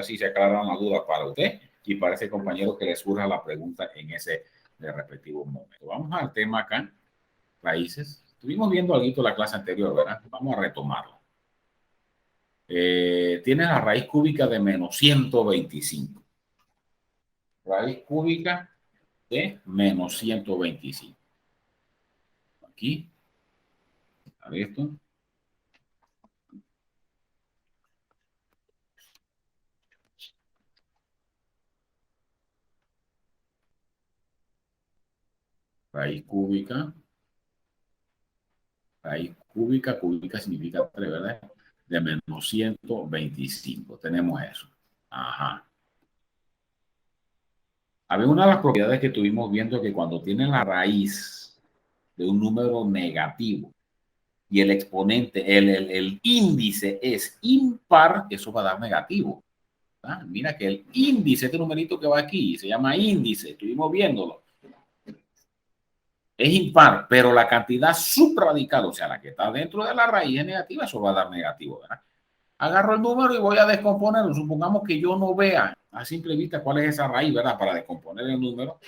así se aclaran las dudas para usted y para ese compañero que le surja la pregunta en ese respectivo momento. Vamos al tema acá, raíces. Estuvimos viendo algo la clase anterior, ¿verdad? Vamos a retomarlo. Tiene la raíz cúbica de menos 125. Raíz cúbica de menos 125. Aquí, a ver esto. Raíz cúbica. Raíz cúbica, cúbica significa 3, ¿verdad? De menos 125. Tenemos eso. Ajá. Había una de las propiedades que estuvimos viendo que cuando tienen la raíz de un número negativo y el exponente, el índice es impar, eso va a dar negativo. ¿Ah? Mira que el índice, este numerito que va aquí, se llama índice, estuvimos viéndolo. Es impar, pero la cantidad subradical, o sea, la que está dentro de la raíz es negativa, eso va a dar negativo, ¿verdad? Agarro el número y voy a descomponerlo. Supongamos que yo no vea a simple vista cuál es esa raíz, ¿verdad? Para descomponer el número,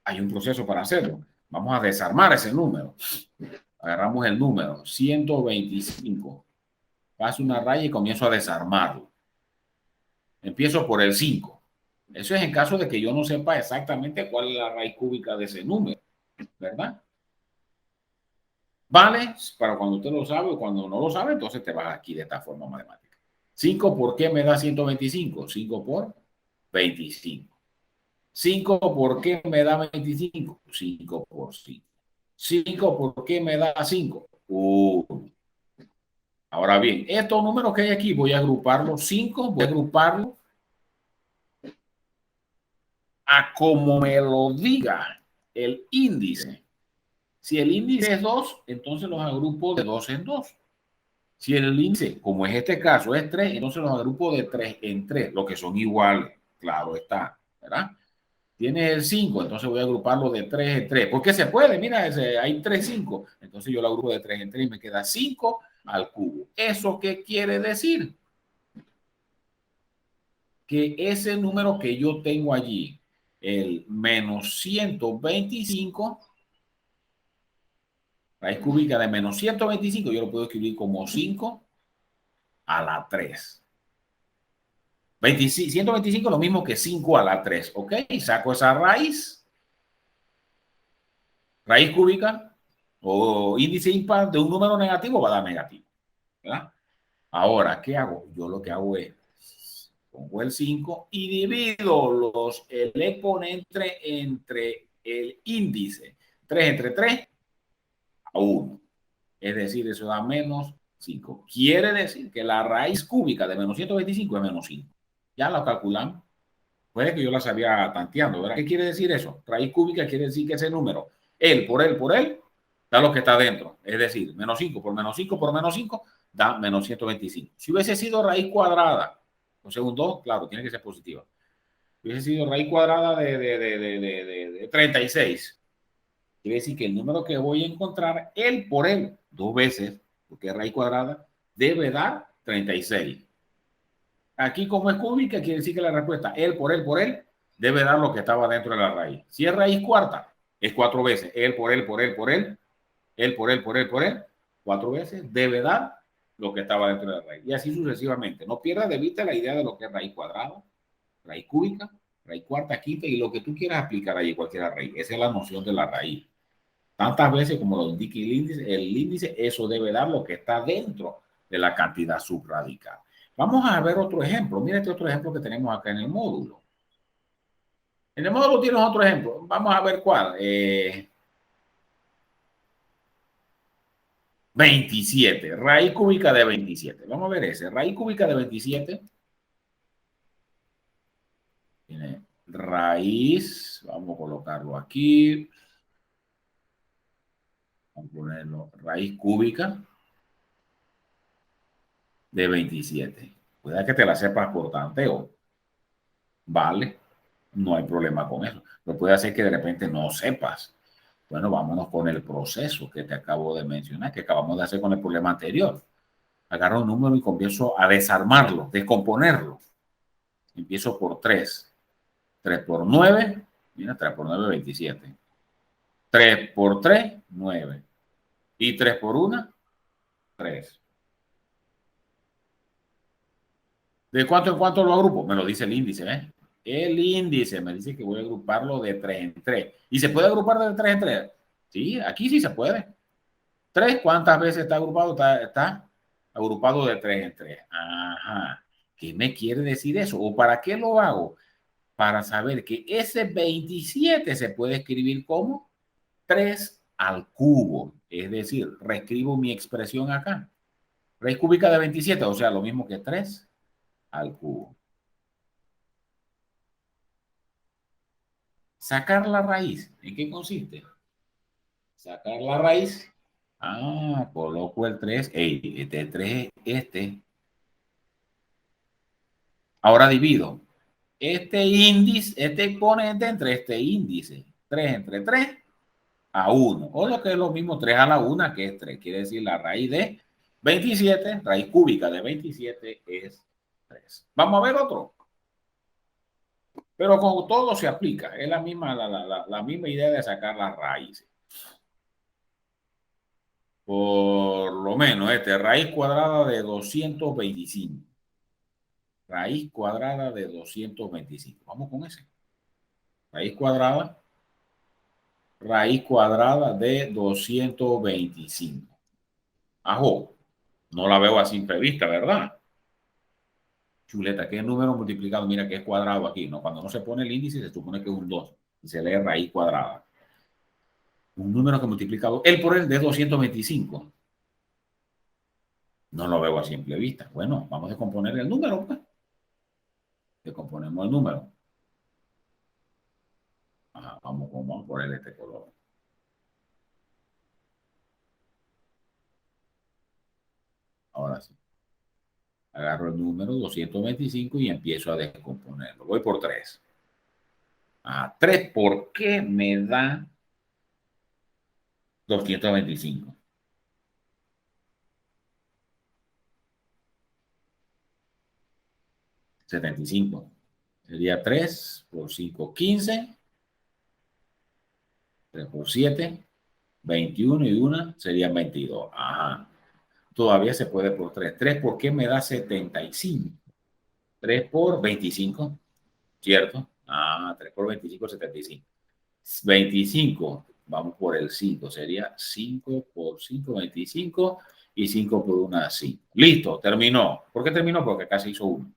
hay un proceso para hacerlo. Vamos a desarmar ese número. Agarramos el número 125. Paso una raya y comienzo a desarmarlo. Empiezo por el 5. Eso es en caso de que yo no sepa exactamente cuál es la raíz cúbica de ese número, ¿verdad? Vale, para cuando usted lo sabe o cuando no lo sabe, entonces te vas aquí de esta forma matemática. 5 por qué me da 125? 5 por 25. 5 por qué me da 25? 5 por 5. 5 por qué me da 5? 1. Ahora bien, estos números que hay aquí voy a agruparlos 5, voy a agruparlos a como me lo diga el índice. Si el índice es 2, entonces los agrupo de 2 en 2. Si el índice, como es este caso, es 3, entonces los agrupo de 3 en 3, lo que son iguales. Claro está, ¿verdad? Tienes el 5, entonces voy a agruparlo de 3 en 3. ¿Por qué se puede? Mira, hay 3, 5. Entonces yo lo agrupo de 3 en 3 y me queda 5 al cubo. ¿Eso qué quiere decir? Que ese número que yo tengo allí, el menos 125, raíz cúbica de menos 125, yo lo puedo escribir como 5 a la 3. 125 es lo mismo que 5 a la 3, ¿ok? Saco esa raíz cúbica o índice impar de un número negativo va a dar negativo, ¿verdad? Ahora, ¿qué hago? Yo lo que hago es pongo el 5 y divido el exponente entre el índice. 3 entre 3 a 1. Es decir, eso da menos 5. Quiere decir que la raíz cúbica de menos 125 es menos 5. Ya lo calculamos. Puede que yo la sabía tanteando, ¿verdad? ¿Qué quiere decir eso? Raíz cúbica quiere decir que ese número, él por él, da lo que está dentro. Es decir, menos 5 por menos 5 por menos 5 da menos 125. Si hubiese sido raíz cuadrada, o según 2, claro, tiene que ser positiva. Hubiese sido raíz cuadrada de 36. Quiere decir que el número que voy a encontrar, él por él, 2 veces, porque es raíz cuadrada, debe dar 36. Aquí, como es cúbica, quiere decir que la respuesta, él por él, debe dar lo que estaba dentro de la raíz. Si es raíz cuarta, es 4 veces. Él por él, 4 veces, debe dar lo que estaba dentro de la raíz. Y así sucesivamente. No pierdas de vista la idea de lo que es raíz cuadrada, raíz cúbica, raíz cuarta, quinta y lo que tú quieras aplicar allí, cualquier raíz. Esa es la noción de la raíz. Tantas veces como lo indica el índice, eso debe dar lo que está dentro de la cantidad subradical. Vamos a ver otro ejemplo. Mira este otro ejemplo que tenemos acá en el módulo. En el módulo tienes otro ejemplo. Vamos a ver cuál. 27. Raíz cúbica de 27. Vamos a ver ese. Raíz cúbica de 27. Tiene raíz. Vamos a colocarlo aquí. Vamos a ponerlo. Raíz cúbica de 27. Puede que te la sepas por tanteo. Vale. No hay problema con eso. Lo puede hacer que de repente no sepas. Bueno, vámonos con el proceso que te acabo de mencionar, que acabamos de hacer con el problema anterior. Agarro un número y comienzo a desarmarlo, descomponerlo. Empiezo por 3. 3 por 9, mira, 3 por 9, 27. 3 por 3, 9. Y 3 por 1, 3. ¿De cuánto en cuánto lo agrupo? Me lo dice el índice, ¿eh? El índice me dice que voy a agruparlo de 3 en 3. ¿Y se puede agrupar de 3 en 3? Sí, aquí sí se puede. 3, ¿cuántas veces está agrupado? Está agrupado de 3 en 3. Ajá. ¿Qué me quiere decir eso? ¿O para qué lo hago? Para saber que ese 27 se puede escribir como 3 al cubo. Es decir, reescribo mi expresión acá. Raíz cúbica de 27, o sea, lo mismo que 3 al cubo. Sacar la raíz. ¿En qué consiste? Sacar la raíz. Ah, coloco el 3. Este 3 este. Ahora divido. Este índice, este exponente entre este índice. 3 entre 3 a 1. O lo que es lo mismo, 3 a la 1, que es 3. Quiere decir la raíz de 27, raíz cúbica de 27 es 3. Vamos a ver otro. Pero con todo se aplica. Es la misma idea de sacar las raíces. Por lo menos, raíz cuadrada de 225. Raíz cuadrada de 225. Vamos con ese. Raíz cuadrada de 225. Ajo, no la veo a simple vista, ¿verdad? Chuleta, ¿qué es número multiplicado? Mira que es cuadrado aquí, ¿no? Cuando no se pone el índice se supone que es un 2 y se lee raíz cuadrada. Un número que multiplicado el por el de 225. No lo veo a simple vista. Bueno, vamos a descomponer el número, pues. Descomponemos el número. Ajá, vamos a poner este color. Ahora sí. Agarro el número 225 y empiezo a descomponerlo. Voy por 3. Ah, 3, ¿por qué me da 225? 75. Sería 3 por 5, 15. 3 por 7, 21 y 1 serían 22. Ajá. Todavía se puede por 3. 3, ¿por qué me da 75? 3 por 25, ¿cierto? Ah, 3 por 25, 75. 25, vamos por el 5, sería 5 por 5, 25 y 5 por 1, 5. Listo, terminó. ¿Por qué terminó? Porque casi hizo 1.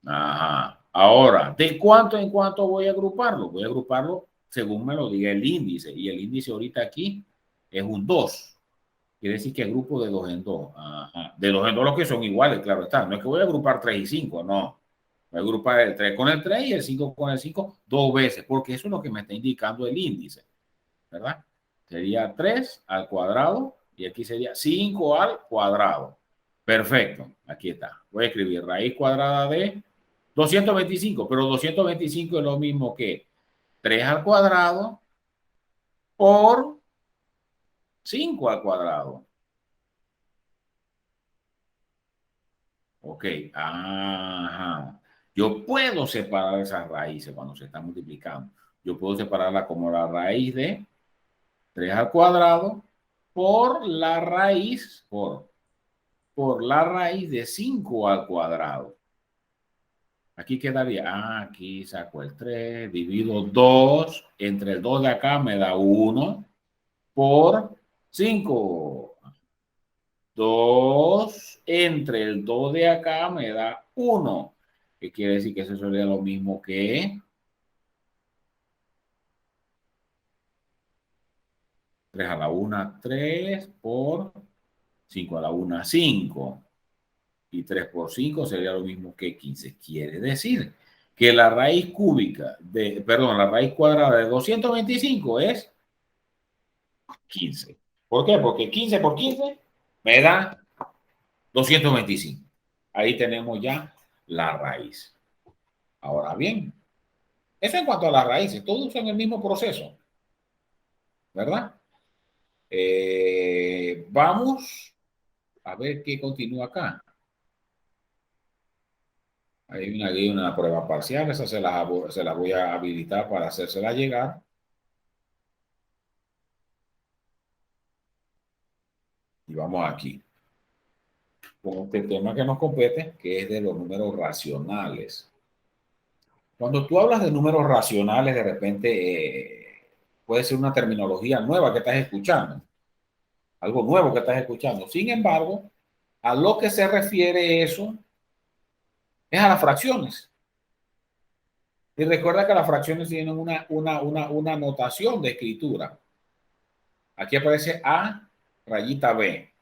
Ajá. Ahora, ¿de cuánto en cuánto voy a agruparlo? Voy a agruparlo según me lo diga el índice. Y el índice ahorita aquí es un 2. Quiere decir que agrupo de 2 en 2. Ajá. De 2 en 2 los que son iguales, claro está. No es que voy a agrupar 3 y 5, no. Voy a agrupar el 3 con el 3 y el 5 con el 5 dos veces, porque eso es lo que me está indicando el índice, ¿verdad? Sería 3 al cuadrado y aquí sería 5 al cuadrado. Perfecto, aquí está. Voy a escribir raíz cuadrada de 225, pero 225 es lo mismo que 3 al cuadrado por 5 al cuadrado. Ok, ajá. Yo puedo separar esas raíces cuando se están multiplicando. Yo puedo separarla como la raíz de 3 al cuadrado por la raíz, por la raíz de 5 al cuadrado. Aquí quedaría, aquí saco el 3, divido 2, entre el 2 de acá me da 1 por 5. 2 entre el 2 de acá me da 1. ¿Qué quiere decir? Que eso sería lo mismo que 3 a la 1, 3 por 5 a la 1, 5. Y 3 por 5 sería lo mismo que 15. Quiere decir que la raíz cúbica de, perdón, la raíz cuadrada de 225 es 15. ¿Por qué? Porque 15 por 15 me da 225. Ahí tenemos ya la raíz. Ahora bien, eso en cuanto a las raíces, todos usan el mismo proceso, ¿verdad? Vamos A ver qué continúa acá. Hay una prueba parcial, esa se la voy a habilitar para hacérsela llegar. Y vamos aquí, con este tema que nos compete, que es de los números racionales. Cuando tú hablas de números racionales, de repente puede ser una terminología nueva que estás escuchando, algo nuevo que estás escuchando. Sin embargo, a lo que se refiere eso es a las fracciones. Y recuerda que las fracciones tienen una notación de escritura. Aquí aparece A, rayita B.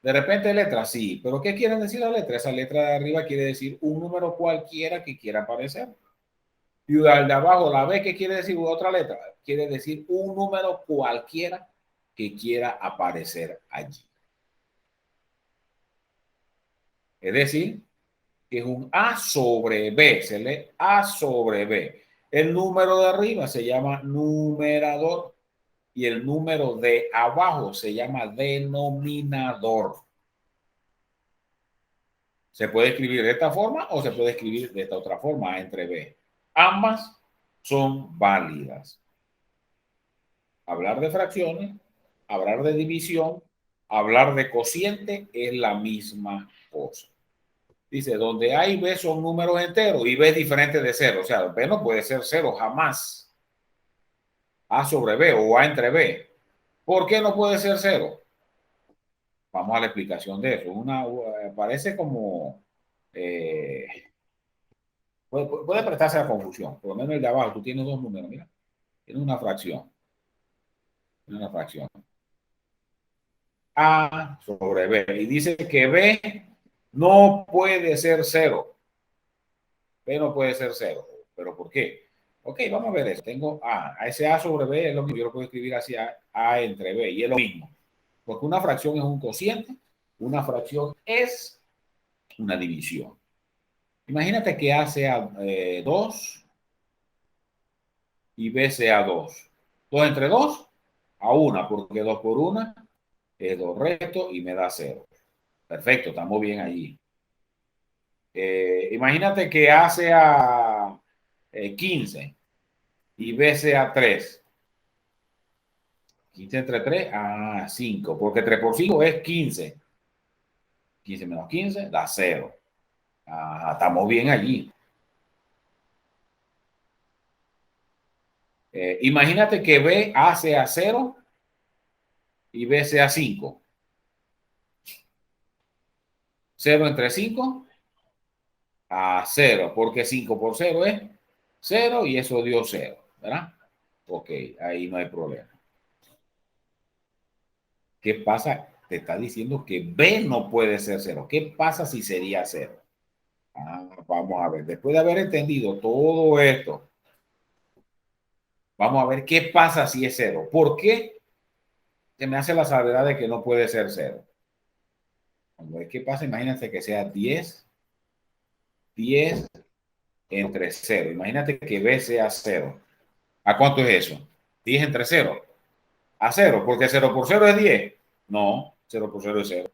De repente letra, sí. ¿Pero qué quiere decir la letra? Esa letra de arriba quiere decir un número cualquiera que quiera aparecer. Y al de abajo, la B, ¿qué quiere decir? Otra letra. Quiere decir un número cualquiera que quiera aparecer allí. Es decir, que es un A sobre B. Se lee A sobre B. El número de arriba se llama numerador y el número de abajo se llama denominador. Se puede escribir de esta forma o se puede escribir de esta otra forma, A entre B. Ambas son válidas. Hablar de fracciones, hablar de división, hablar de cociente es la misma cosa. Dice, donde A y B son números enteros y B es diferente de cero. O sea, B no puede ser cero jamás. A sobre B o A entre B. ¿Por qué no puede ser cero? Vamos a la explicación de eso. Parece como... puede prestarse a confusión. Por lo menos el de abajo, tú tienes dos números, mira. Tienes una fracción. Tienes una fracción. A sobre B. Y dice que B no puede ser cero. B no puede ser cero. ¿Pero por qué? Ok, vamos a ver eso. Tengo A. A ese A sobre B es lo mismo. Yo lo puedo escribir así, A entre B. Y es lo mismo. Porque una fracción es un cociente. Una fracción es una división. Imagínate que A sea 2 y B sea 2. 2 entre 2 a 1, porque 2 por 1 es 2 resto y me da 0. Perfecto, estamos bien allí. Imagínate que A sea 15 y B sea 3. 15 entre 3, 5, porque 3 por 5 es 15. 15 menos 15 da 0. Estamos bien allí. Imagínate que B, A sea 0 y B sea 5. 0 entre 5 a 0, porque 5 por 0 es 0 y eso dio 0, ¿verdad? Ok, ahí no hay problema. ¿Qué pasa? Te está diciendo que B no puede ser 0. ¿Qué pasa si sería 0? Vamos a ver, después de haber entendido todo esto, vamos a ver qué pasa si es 0. ¿Por qué se me hace la salvedad de que no puede ser 0? ¿Qué pasa? Imagínate que sea 10 entre 0. Imagínate que B sea 0. ¿A cuánto es eso? 10 entre 0. A 0, porque 0 por 0 es 10. No, 0 por 0 es 0.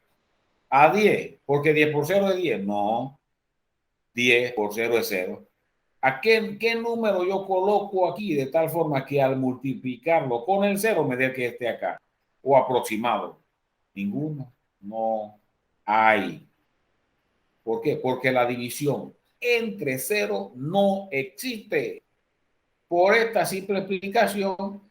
A 10, porque 10 por 0 es 10. No, 10 por 0 es 0. ¿A qué número yo coloco aquí de tal forma que al multiplicarlo con el 0 me dé que esté acá? O aproximado. Ninguno. No hay. ¿Por qué? Porque la división entre 0 no existe. Por esta simple explicación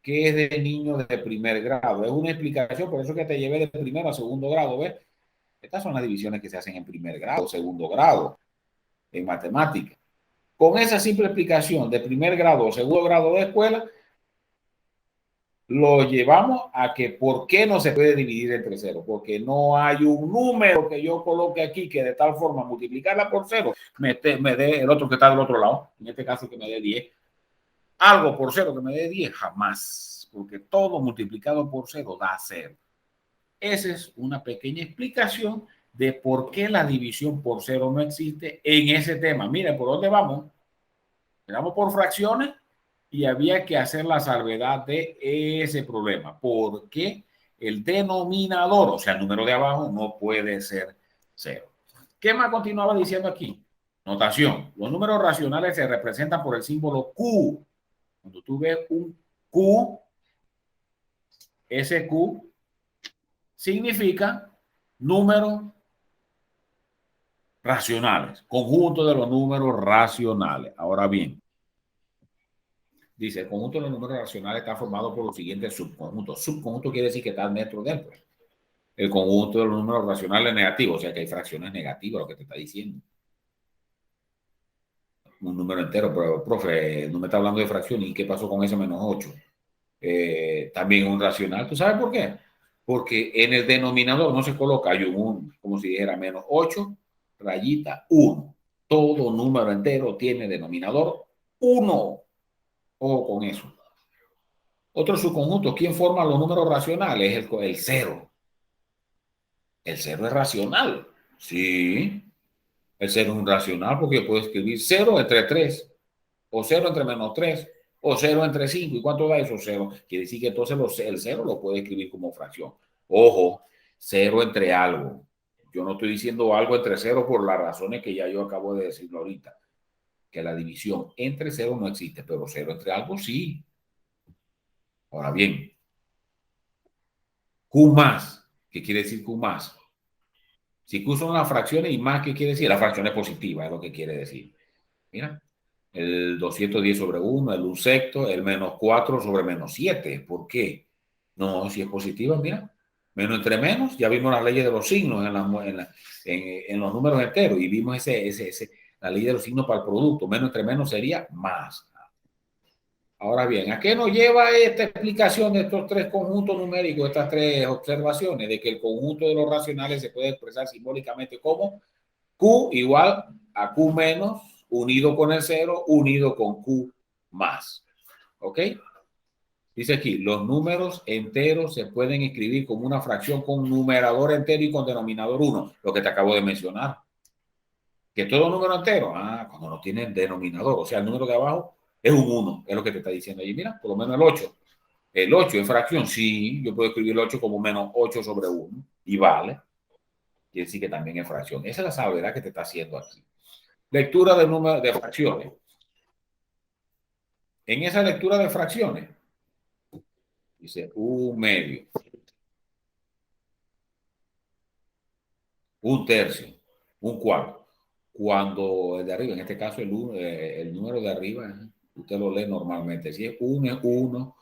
que es de niños de primer grado. Es una explicación, por eso que te llevé de primero a segundo grado, ¿ves? Estas son las divisiones que se hacen en primer grado, segundo grado, en matemática. Con esa simple explicación de primer grado o segundo grado de escuela, lo llevamos a que ¿por qué no se puede dividir entre cero? Porque no hay un número que yo coloque aquí que de tal forma multiplicarla por cero me dé el otro que está del otro lado, en este caso que me dé 10. Algo por cero que me dé 10, jamás, porque todo multiplicado por cero da 0. Esa es una pequeña explicación de por qué la división por cero no existe en ese tema. Miren, ¿por dónde vamos? Vamos por fracciones y había que hacer la salvedad de ese problema. ¿Por qué el denominador, o sea, el número de abajo, no puede ser 0. ¿Qué más continuaba diciendo aquí? Notación. Los números racionales se representan por el símbolo Q. Cuando tú ves un Q, ese Q significa número racionales, conjunto de los números racionales. Ahora bien, dice, el conjunto de los números racionales está formado por los siguientes subconjuntos. Subconjunto quiere decir que está dentro de él. Pues. El conjunto de los números racionales negativos, o sea que hay fracciones negativas, lo que te está diciendo. Un número entero, pero profe, no me está hablando de fracción. ¿Y qué pasó con ese menos 8? También un racional. ¿Tú sabes por qué? Porque en el denominador no se coloca, hay un, como si dijera menos 8, rayita 1. Todo número entero tiene denominador 1. Ojo con eso. Otro subconjunto, ¿quién forma los números racionales? El 0. El 0 es racional. Sí. El 0 es un racional porque yo puedo escribir 0 entre 3, o 0 entre menos 3, o 0 entre 5. ¿Y cuánto da eso? 0. Quiere decir que entonces el 0 lo puede escribir como fracción. Ojo, 0 entre algo. Yo no estoy diciendo algo entre 0 por las razones que ya yo acabo de decirlo ahorita. Que la división entre 0 no existe, pero 0 entre algo sí. Ahora bien, Q más. ¿Qué quiere decir Q más? Si Q son las fracciones y más, ¿qué quiere decir? La fracción es positiva, es lo que quiere decir. Mira, el 210 sobre 1, el 1 sexto, el menos 4 sobre menos 7. ¿Por qué? No, si es positiva, mira. Menos entre menos, ya vimos las leyes de los signos en los números enteros y vimos la ley de los signos para el producto. Menos entre menos sería más. Ahora bien, ¿a qué nos lleva esta explicación de estos tres conjuntos numéricos, estas tres observaciones? De que el conjunto de los racionales se puede expresar simbólicamente como Q igual a Q menos, unido con el 0, unido con Q más. ¿Ok? Dice aquí, los números enteros se pueden escribir como una fracción con numerador entero y con denominador 1, lo que te acabo de mencionar. Que todo número entero, cuando no tiene denominador, o sea, el número de abajo es un 1, es lo que te está diciendo ahí. Mira, por lo menos el 8. El 8 en fracción, sí, yo puedo escribir el 8 como menos 8 sobre 1 y vale. Quiere decir que también es fracción. Esa es la salvedad que te está haciendo aquí. Lectura de número de fracciones. En esa lectura de fracciones, dice un medio, un tercio, un cuarto. Cuando el de arriba, en este caso el número de arriba, usted lo lee normalmente. Si es 1, es 1,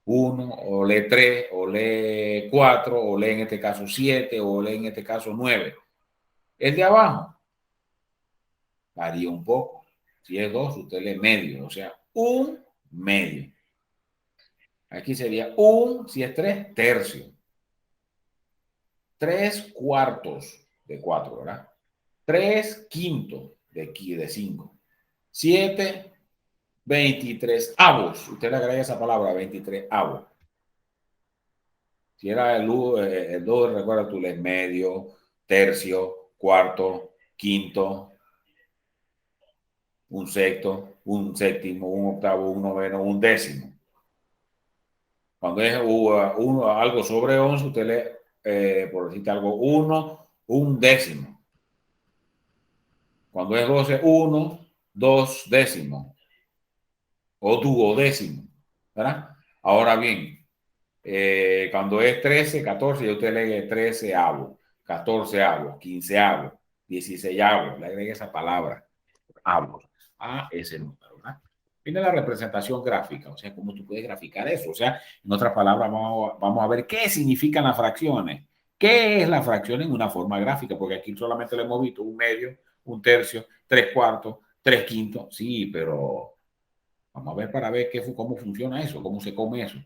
1, o lee 3, o lee 4, o lee en este caso 7, o lee en este caso 9. El de abajo varía un poco. Si es 2, usted lee medio, o sea, un medio. Aquí sería si es 3, tercio. 3 cuartos de 4, ¿verdad? 3 quintos de 5. 7, 23 avos. Usted le agrega esa palabra, 23 avos. Si era el 2, recuerda tú, el medio, tercio, cuarto, quinto, un sexto, un séptimo, un octavo, un noveno, un décimo. Cuando es algo sobre 11, usted lee, por decirte algo, 1, un décimo. Cuando es 12, 1, 2 décimos o duodécimo, ¿verdad? Ahora bien, cuando es 13, 14, ya usted lee 13 avo, 14 avo, 15 avo, 16 avo, le agrega esa palabra, avo, a ese número, ¿verdad? Viene la representación gráfica, o sea, cómo tú puedes graficar eso. O sea, en otras palabras, vamos a ver qué significan las fracciones. ¿Qué es la fracción en una forma gráfica? Porque aquí solamente le hemos visto un medio, un tercio, 3 cuartos, 3 quintos. Sí, pero vamos a ver para ver cómo funciona eso, cómo se come eso,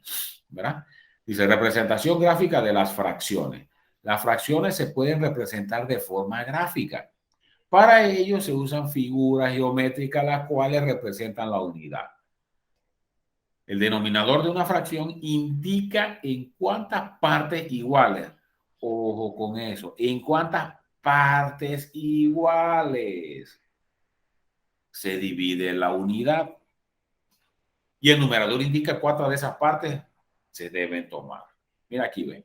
¿verdad? Dice representación gráfica de las fracciones. Las fracciones se pueden representar de forma gráfica. Para ello se usan figuras geométricas las cuales representan la unidad. El denominador de una fracción indica en cuántas partes iguales, ojo con eso, en cuántas partes iguales se divide la unidad. Y el numerador indica cuántas de esas partes se deben tomar. Mira aquí, ven.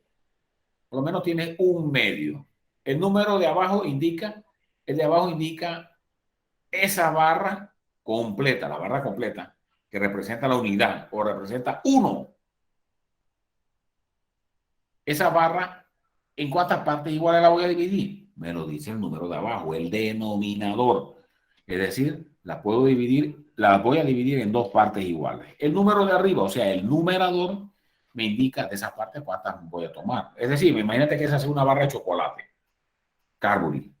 por lo menos tiene un medio. El número de abajo indica, el de abajo indica esa barra completa, la barra completa, que representa la unidad o representa 1. Esa barra, ¿en cuántas partes iguales la voy a dividir? Me lo dice el número de abajo, el denominador. Es decir, la puedo dividir, la voy a dividir en dos partes iguales. El número de arriba, o sea, el numerador, me indica de esas partes cuántas voy a tomar. Es decir, imagínate que esa es una barra de chocolate, Cadbury.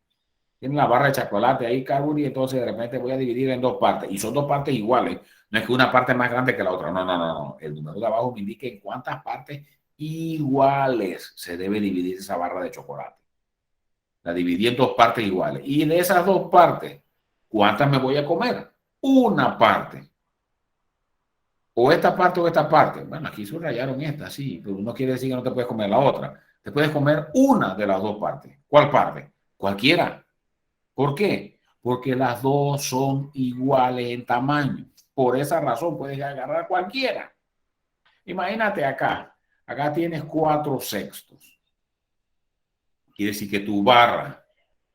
Tiene la barra de chocolate ahí, Cadbury, entonces de repente voy a dividir en dos partes. Y son dos partes iguales. No es que una parte es más grande que la otra. No, no, no, no. El número de abajo me indica en cuántas partes iguales se debe dividir esa barra de chocolate. La dividí en dos partes iguales. Y de esas dos partes, ¿cuántas me voy a comer? Una parte. O esta parte o esta parte. Bueno, aquí subrayaron esta, sí, pero no quiere decir que no te puedes comer la otra. Te puedes comer una de las dos partes. ¿Cuál parte? Cualquiera. ¿Por qué? Porque las dos son iguales en tamaño. Por esa razón puedes agarrar cualquiera. Imagínate acá. Acá tienes 4/6. Quiere decir que tu barra,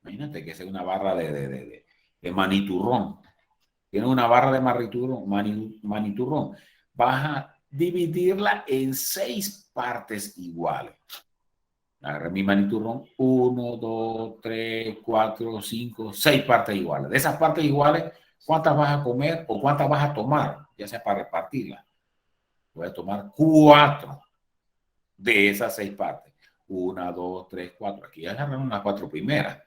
imagínate que es una barra de maniturrón. Tienes una barra de maniturrón. Vas a dividirla en 6 partes iguales. Agarré mi maniturrón, 1, 2, 3, 4, 5, 6 partes iguales. De esas partes iguales, ¿cuántas vas a comer o cuántas vas a tomar? Ya sea para repartirlas. Voy a tomar 4 de esas 6 partes. 1, 2, 3, 4. Aquí ya agarraron las 4 primeras.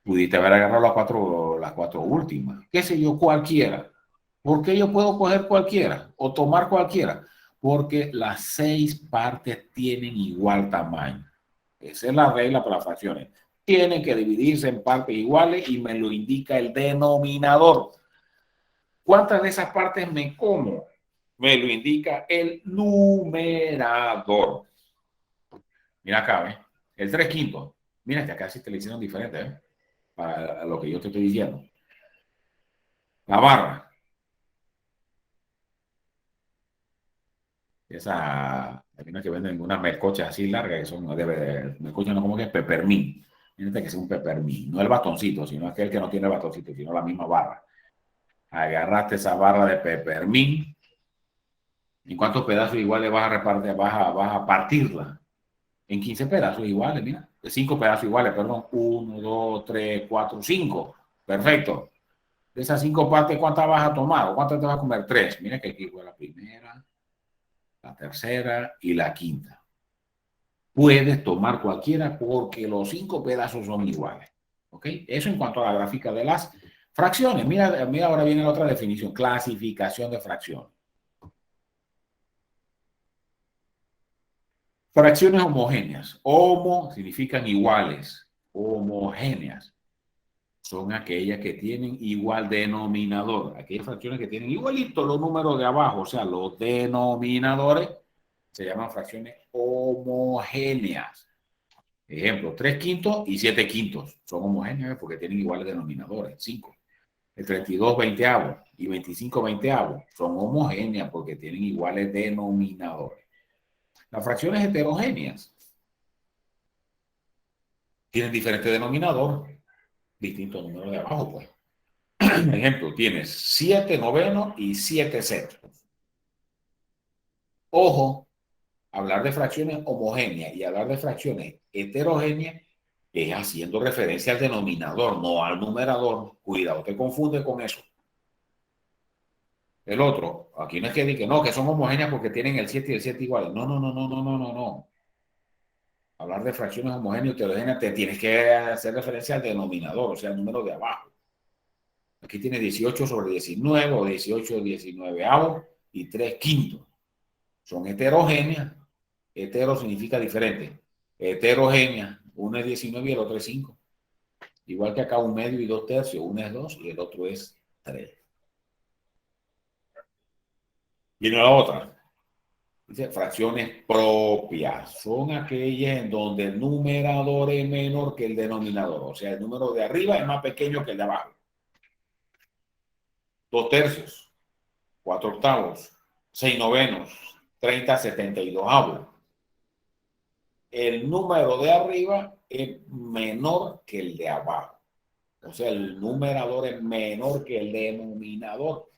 Pudiste haber agarrado las cuatro últimas. ¿Qué sé yo? Cualquiera. ¿Por qué yo puedo coger cualquiera o tomar cualquiera? Porque las 6 partes tienen igual tamaño. Esa es la regla para las fracciones. Tienen que dividirse en partes iguales y me lo indica el denominador. ¿Cuántas de esas partes me como? Me lo indica el numerador. Mira acá, ¿ves? El 3/5. Mira que acá sí te lo hicieron diferente, ¿eh? Para lo que yo te estoy diciendo. La barra. Esa, hay una que venden unas melcochas así largas que son, melcochas no como que peppermint. Fíjate que es un peppermint, no el bastoncito, sino aquel que no tiene el bastoncito, sino la misma barra. Agarraste esa barra de peppermint. ¿En cuántos pedazos iguales vas a repartir? Vas a partirla. En 15 pedazos iguales, mira. De 5 pedazos iguales, perdón. 1, 2, 3, 4, 5. Perfecto. De esas 5 partes, ¿cuántas vas a tomar? ¿O cuántas te vas a comer? 3. Mira que aquí fue la primera, la tercera y la quinta. Puedes tomar cualquiera porque los 5 pedazos son iguales. ¿Ok? Eso en cuanto a la gráfica de las fracciones. Mira, mira, ahora viene la otra definición. Clasificación de fracciones. Fracciones homogéneas. Homo significan iguales. Homogéneas son aquellas que tienen igual denominador. Aquellas fracciones que tienen igualito los números de abajo, o sea, los denominadores, se llaman fracciones homogéneas. Ejemplo, 3/5 y 7/5 son homogéneas porque tienen iguales denominadores, 5. El 32/20 y 25/20 son homogéneas porque tienen iguales denominadores. Las fracciones heterogéneas tienen diferente denominador, distintos números de abajo, pues. Por ejemplo, tienes 7/9 y 7/7. Ojo, hablar de fracciones homogéneas y hablar de fracciones heterogéneas es haciendo referencia al denominador, no al numerador. Cuidado, te confunde con eso. El otro, aquí no es que diga que no, que son homogéneas porque tienen el 7 y el 7 iguales. No, no, no, no, no, no, no, no. Hablar de fracciones homogéneas y heterogéneas, te tienes que hacer referencia al denominador, o sea, el número de abajo. Aquí tiene 18/19 o 18/19 y 3/5. Son heterogéneas. Hetero significa diferente. Heterogénea. Uno es 19 y el otro es 5. Igual que acá un medio y 2/3. Uno es 2 y el otro es 3. Viene la otra. Dice fracciones propias. Son aquellas en donde el numerador es menor que el denominador. O sea, el número de arriba es más pequeño que el de abajo. 2/3, 4/8, 6/9, 30/72. el número de arriba es menor que el de abajo. O sea, el numerador es menor que el denominador.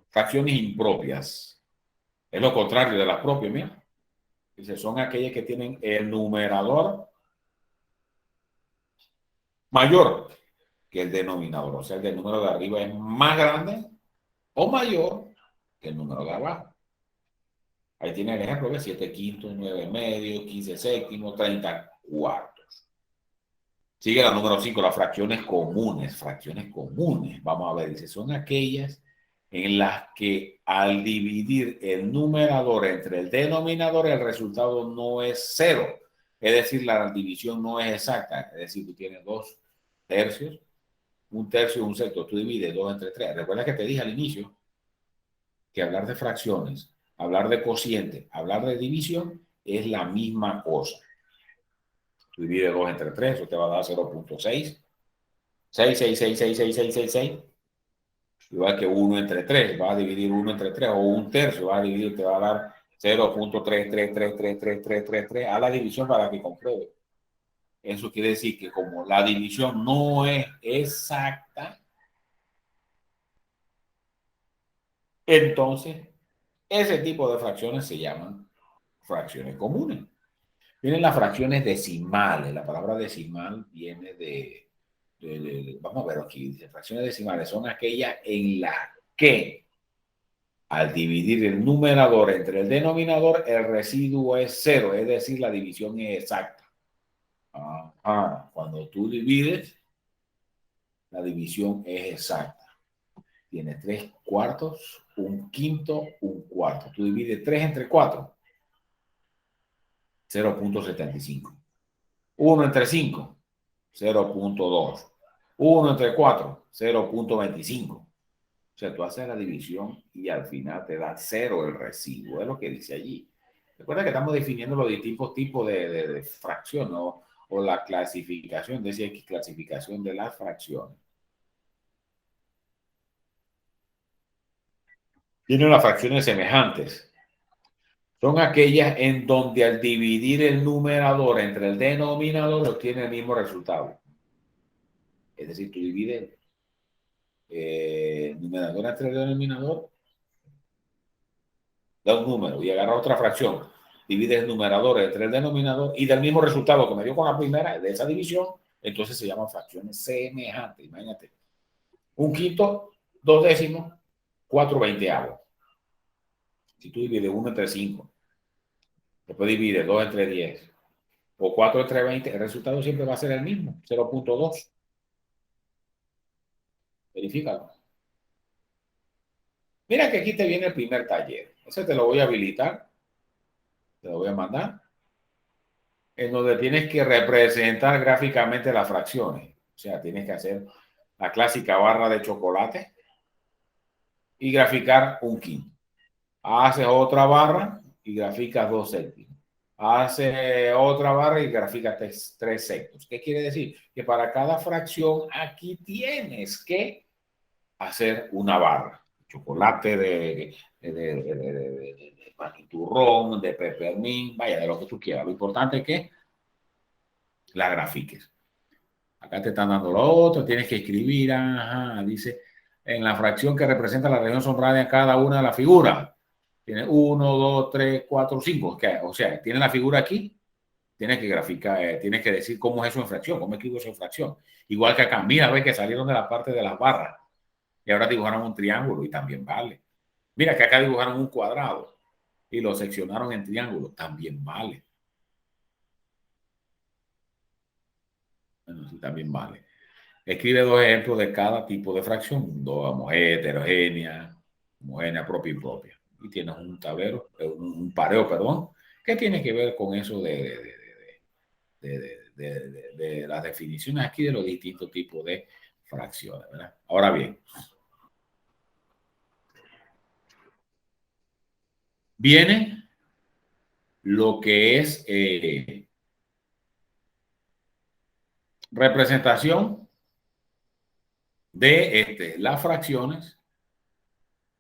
Fracciones impropias. Es lo contrario de las propias, mira. Dice, son aquellas que tienen el numerador mayor que el denominador. O sea, el número de arriba es más grande o mayor que el número de abajo. Ahí tiene el ejemplo de 7 quintos, 9 medios, 15 séptimos, 30 cuartos. Sigue la número 5, las fracciones comunes. Fracciones comunes. Vamos a ver, dice, son aquellas en las que al dividir el numerador entre el denominador, el resultado no es cero. Es decir, la división no es exacta. Es decir, tú tienes 2 tercios, un tercio y un sexto. Tú divides 2 entre 3. Recuerda que te dije al inicio que hablar de fracciones, hablar de cociente, hablar de división es la misma cosa. Tú divides 2 entre 3, eso te va a dar 0.6. 6, 6, 6, 6, 6, 6, 6, 6. Igual que 1 entre 3, va a dividir 1 entre 3, o un tercio, va a dividir, te va a dar 0.3333333 a la división para que compruebe. Eso quiere decir que como la división no es exacta, entonces ese tipo de fracciones se llaman fracciones comunes. Vienen las fracciones decimales. La palabra decimal viene vamos a ver aquí, dice, fracciones decimales son aquellas en las que al dividir el numerador entre el denominador, el residuo es cero, es decir, la división es exacta. Cuando tú divides, la división es exacta. Tienes 3 cuartos, un quinto, un cuarto. Tú divides 3 entre 4, 0.75. 1 entre 5, 0.2. 1 entre 4, 0.25. O sea, tú haces la división y al final te da cero el residuo, es lo que dice allí. Recuerda que estamos definiendo los distintos tipos de fracción, ¿no? O la clasificación, decía que clasificación de las fracciones. Tiene las fracciones semejantes. Son aquellas en donde al dividir el numerador entre el denominador obtiene el mismo resultado. Es decir, tú divides el numerador entre el denominador, da un número y agarra otra fracción, divide el numerador entre el denominador y del mismo resultado que me dio con la primera, de esa división, entonces se llaman fracciones semejantes. Imagínate, un quinto, 2 décimos, 4/20. Si tú divides 1 entre 5, después divides 2 entre 10 o 4 entre 20, el resultado siempre va a ser el mismo, 0.2. Verifícalo. Mira que aquí te viene el primer taller. Ese te lo voy a habilitar, te lo voy a mandar, en donde tienes que representar gráficamente las fracciones. O sea, tienes que hacer la clásica barra de chocolate y graficar un quinto. Haces otra barra y graficas 2 séptimos. Haces otra barra y graficas 3 sextos. ¿Qué quiere decir? Que para cada fracción aquí tienes que hacer una barra. Chocolate de turrón, de peppermint, vaya, de lo que tú quieras. Lo importante es que la grafiques. Acá te están dando lo otro, tienes que escribir, dice, en la fracción que representa la región sombreada en cada una de las figuras. Tiene 1, 2, 3, 4, 5. O sea, tiene la figura aquí, tienes que graficar, tienes que decir cómo es eso en fracción, cómo escribo eso en fracción. Igual que acá, mira, ve que salieron de la parte de las barras y ahora dibujaron un triángulo y también vale. Mira que acá dibujaron un cuadrado y lo seccionaron en triángulo, también vale. Bueno, sí, también vale. Escribe 2 ejemplos de cada tipo de fracción, 2 heterogénea, homogénea, propia y impropia. Y tienes un tablero, un pareo, perdón, que tiene que ver con eso de las definiciones aquí de los distintos tipos de fracciones, ¿verdad? Ahora bien, viene lo que es representación de las fracciones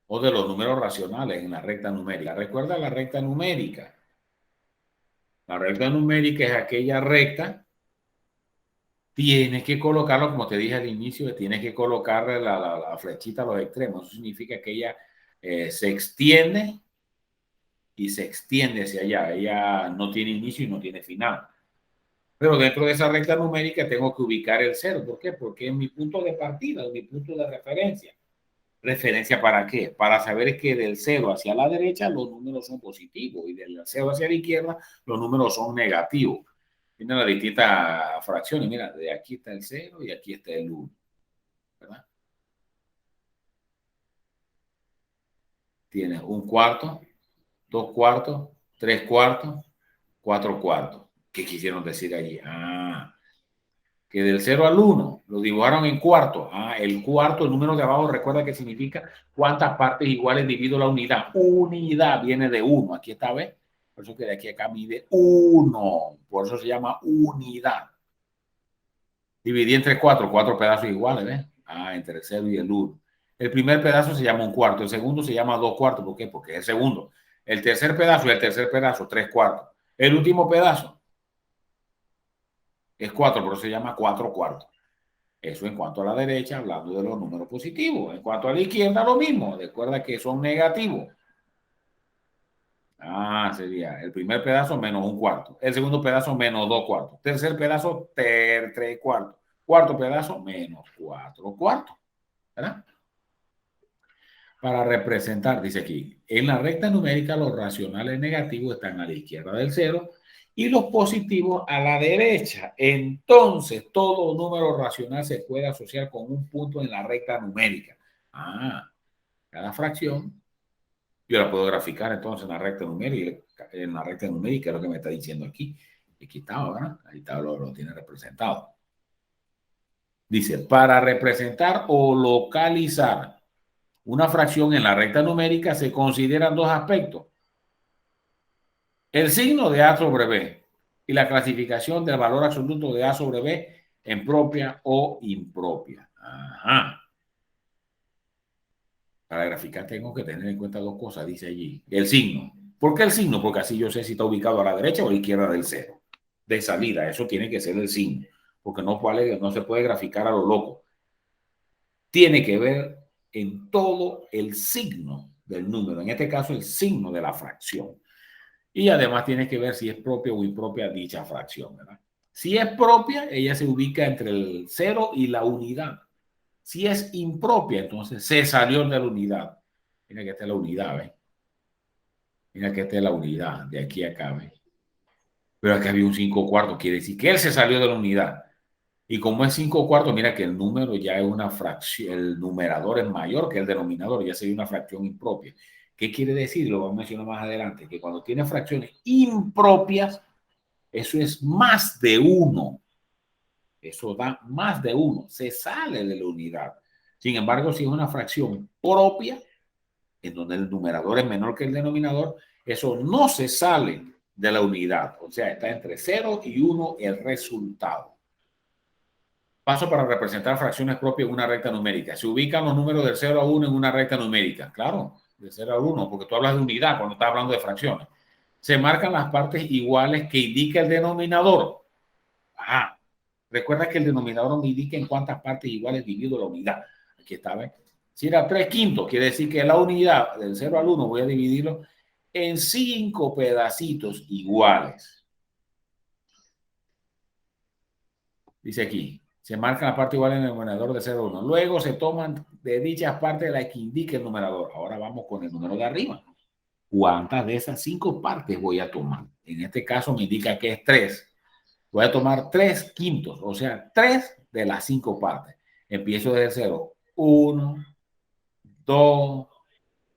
o de los números racionales en la recta numérica. Recuerda la recta numérica. La recta numérica es aquella recta. Tienes que colocarlo, como te dije al inicio, tienes que colocarle la flechita a los extremos. Eso significa que ella se extiende y se extiende hacia allá. Ella no tiene inicio y no tiene final. Pero dentro de esa recta numérica tengo que ubicar el cero. ¿Por qué? Porque es mi punto de partida, es mi punto de referencia. ¿Referencia para qué? Para saber que del cero hacia la derecha los números son positivos y del cero hacia la izquierda los números son negativos. Tienen las distintas fracciones. Mira, de aquí está el cero y aquí está el uno, ¿verdad? Tienes un cuarto, dos cuartos, tres cuartos, cuatro cuartos. ¿Qué quisieron decir allí? Que del 0 al 1 lo dibujaron en cuarto. El cuarto, el número de abajo, recuerda que significa cuántas partes iguales divido la unidad. Unidad viene de 1. Aquí está, ¿ves? Por eso que de aquí a acá mide 1. Por eso se llama unidad. Dividí entre cuatro pedazos iguales, ¿ves? Entre el 0 y el 1. El primer pedazo se llama un cuarto, el segundo se llama dos cuartos. ¿Por qué? Porque es el segundo. El tercer pedazo y el tercer pedazo, tres cuartos. El último pedazo es cuatro, por eso se llama cuatro cuartos. Eso en cuanto a la derecha, hablando de los números positivos. En cuanto a la izquierda, lo mismo. Recuerda que son negativos. Sería el primer pedazo menos un cuarto. El segundo pedazo menos dos cuartos. Tercer pedazo, tres cuartos. Cuarto pedazo menos cuatro cuartos. ¿Verdad? Para representar, dice aquí, en la recta numérica los racionales negativos están a la izquierda del cero y los positivos a la derecha. Entonces, todo número racional se puede asociar con un punto en la recta numérica. Cada fracción, yo la puedo graficar entonces en la recta numérica es lo que me está diciendo aquí. Aquí está, ¿verdad? Ahí está, lo tiene representado. Dice, para representar o localizar una fracción en la recta numérica se consideran dos aspectos. El signo de A sobre B y la clasificación del valor absoluto de A sobre B en propia o impropia. Para graficar tengo que tener en cuenta dos cosas, dice allí. El signo. ¿Por qué el signo? Porque así yo sé si está ubicado a la derecha o a la izquierda del cero. De salida, eso tiene que ser el signo. Porque no se puede graficar a lo loco. Tiene que ver en todo el signo del número. En este caso, el signo de la fracción. Y además tiene que ver si es propia o impropia dicha fracción, ¿verdad? Si es propia, ella se ubica entre el cero y la unidad. Si es impropia, entonces se salió de la unidad. Mira que esta es la unidad, ¿ves? Mira que esta es la unidad, de aquí a acá, ¿ves? Pero aquí había un 5 cuartos, quiere decir que él se salió de la unidad. Y como es 5 cuartos, mira que el número ya es una fracción, el numerador es mayor que el denominador, ya sería una fracción impropia. ¿Qué quiere decir? Lo vamos a mencionar más adelante, que cuando tiene fracciones impropias, eso es más de uno. Eso da más de uno. Se sale de la unidad. Sin embargo, si es una fracción propia, en donde el numerador es menor que el denominador, eso no se sale de la unidad. O sea, está entre 0 y 1 el resultado. Paso para representar fracciones propias en una recta numérica. Se ubican los números del 0 a 1 en una recta numérica. Claro, de 0 a 1, porque tú hablas de unidad cuando estás hablando de fracciones. Se marcan las partes iguales que indica el denominador. Recuerda que el denominador me indica en cuántas partes iguales divido la unidad. Aquí está, ¿ves? Si era 3 quintos, quiere decir que la unidad del 0 al 1 voy a dividirlo en 5 pedacitos iguales. Dice aquí, se marca la parte igual en el numerador de 0 a 1. Luego se toman de dichas partes la que indique el numerador. Ahora vamos con el número de arriba. ¿Cuántas de esas 5 partes voy a tomar? En este caso me indica que es 3. Voy a tomar 3 quintos, o sea, 3 de las 5 partes. Empiezo desde 0. 1, 2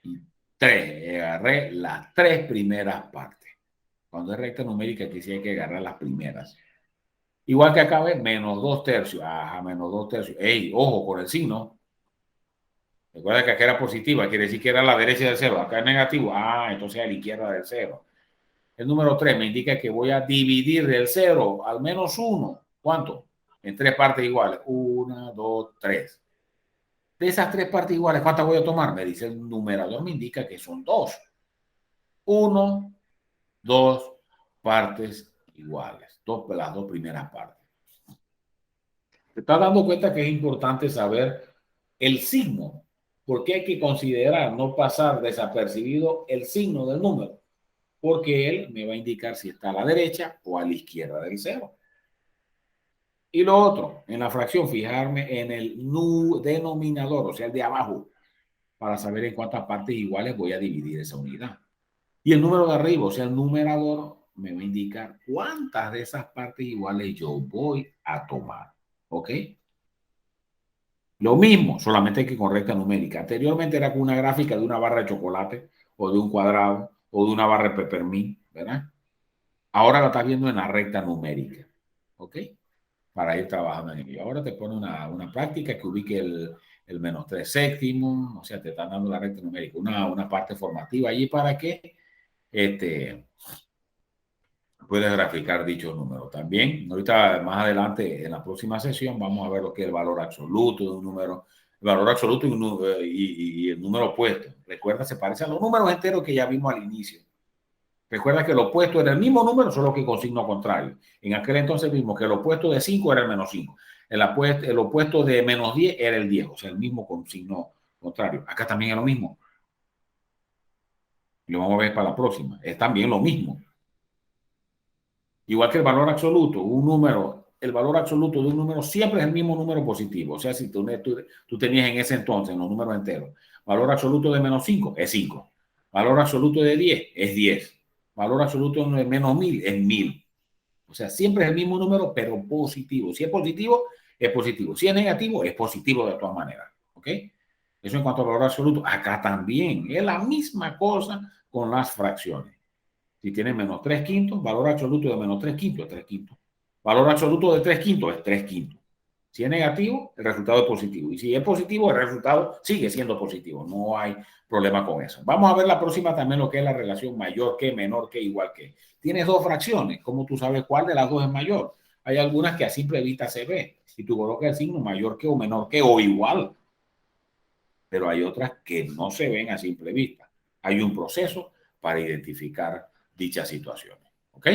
y 3. Agarré las 3 primeras partes. Cuando es recta numérica, aquí sí hay que agarrar las primeras. Igual que acá, ¿ves? Menos 2 tercios. Menos 2 tercios. ¡Ey! Ojo con el signo. Recuerda que acá era positiva, quiere decir que era a la derecha del cero. Acá es negativo. Entonces a la izquierda del cero. El número 3 me indica que voy a dividir del 0 al menos 1. ¿Cuánto? En 3 partes iguales. 1, 2, 3. De esas 3 partes iguales, ¿cuántas voy a tomar? Me dice el numerador, me indica que son 2. 1, 2, partes iguales, las dos primeras partes. Te estás dando cuenta que es importante saber el signo, porque hay que considerar no pasar desapercibido el signo del número, porque él me va a indicar si está a la derecha o a la izquierda del cero. Y lo otro, en la fracción, fijarme en el denominador, o sea, el de abajo, para saber en cuántas partes iguales voy a dividir esa unidad. Y el número de arriba, o sea, el numerador, me va a indicar cuántas de esas partes iguales yo voy a tomar. ¿Ok? Lo mismo, solamente que con recta numérica. Anteriormente era con una gráfica de una barra de chocolate o de un cuadrado o de una barra de peppermint, ¿verdad? Ahora la estás viendo en la recta numérica. ¿Ok? Para ir trabajando en ello. Ahora te pone una práctica que ubique el menos 3 séptimos, o sea, te están dando la recta numérica, una parte formativa allí para que puedes graficar dicho número. También, ahorita más adelante, en la próxima sesión, vamos a ver lo que es el valor absoluto de un número, el valor absoluto y el número opuesto. Recuerda, se parece a los números enteros que ya vimos al inicio. Recuerda que el opuesto era el mismo número, solo que con signo contrario. En aquel entonces vimos que el opuesto de 5 era el menos 5. El opuesto de menos 10 era el 10, o sea, el mismo con signo contrario. Acá también es lo mismo. Lo vamos a ver para la próxima. Es también lo mismo. Igual que el valor absoluto, un número, el valor absoluto de un número siempre es el mismo número positivo. O sea, si tú tenías en ese entonces, en los números enteros, valor absoluto de menos 5 es 5. Valor absoluto de 10 es 10. Valor absoluto de menos 1000 es 1000. O sea, siempre es el mismo número, pero positivo. Si es positivo, es positivo. Si es negativo, es positivo de todas maneras. ¿Ok? Eso en cuanto al valor absoluto. Acá también es la misma cosa con las fracciones. Si tiene menos 3 quintos, valor absoluto de menos 3 quintos es 3 quintos. Valor absoluto de 3 quintos es 3 quintos. Si es negativo, el resultado es positivo. Y si es positivo, el resultado sigue siendo positivo. No hay problema con eso. Vamos a ver la próxima también lo que es la relación mayor que, menor que, igual que. Tienes dos fracciones. ¿Cómo tú sabes cuál de las dos es mayor? Hay algunas que a simple vista se ve. Si tú colocas el signo mayor que o menor que o igual. Pero hay otras que no se ven a simple vista. Hay un proceso para identificar dichas situaciones. ¿Ok?